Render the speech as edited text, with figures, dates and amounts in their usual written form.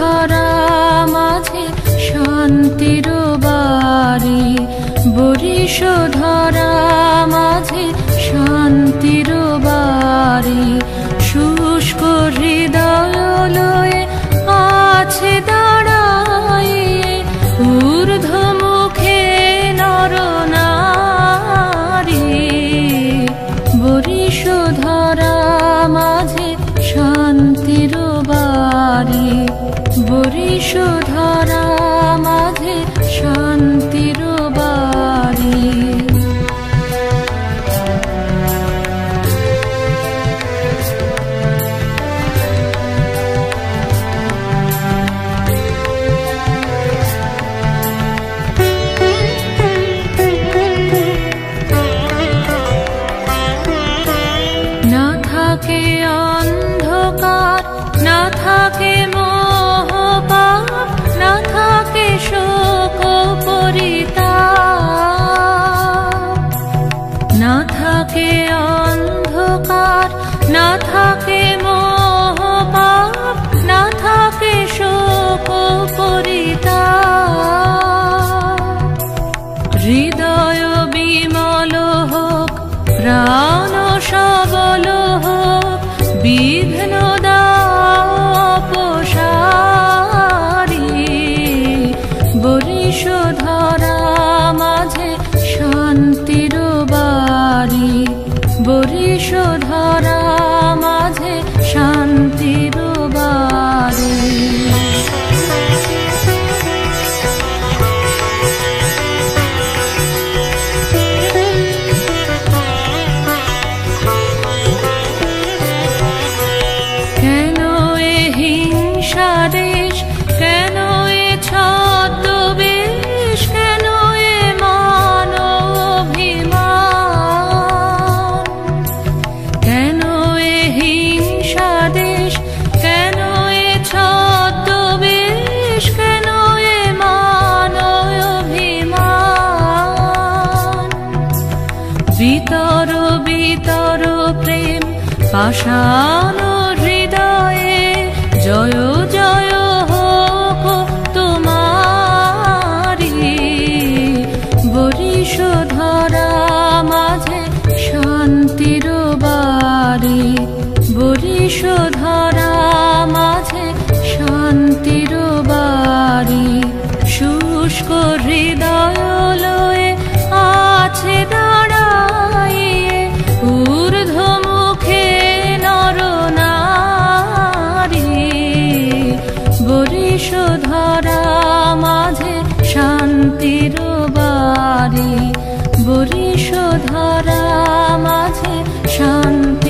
ধরা মাঝে শান্তির বাড়ি, বরিশ ধরা মাঝে শান্তির বাড়ি। শুষ্ক হৃদয় লয়ে আছে দাঁড়াইয়ে, ঊর্ধ্বমুখে নর নারী। বরিশ ধরা মাঝে শান্তির বাড়ি, বরিশ ধরা মাঝে শান্তির বাড়ি। না থাকে অন্ধকার, না থাকে মোহপাপ, না থাকে শোক পরিতাপ। না থাকে অন্ধকার, না থাকে মোহপাপ, না থাকে শোক পরিতাপ। হৃদয় বিমল হোক, প্রাণ সবল হোক, বিঘ্ন দাও অপসারি। বরিশ ধরা মাঝে শান্তির বাড়ি, বরিশ ধরা মাঝে শান্তির বাড়ি। কেন এ হিংসা দেশ, কেন এ ছদ্মবেশ, কেন এ মান অভিমান। কেন এ হিংসা দেশ, কেন এ ছদ্মবেশ, কেন এ মান অভিমান। বিতর বিতর প্রেম পাষাণ হৃদয়ে, জয় জয় হোক তোমারি। বরিশ ধরা মাঝে শান্তির বাড়ি, বরিশ ধরা মাঝে শান্তির বাড়ি। শুষ্ক হৃদয় লয়ে আছে দাঁড়াইয়ে, ঊর্ধ্বমুখে নর নারী। বরিশ ধরা মাঝে শান্তির বাড়ি, বরিশ ধরা মাঝে শান্তি।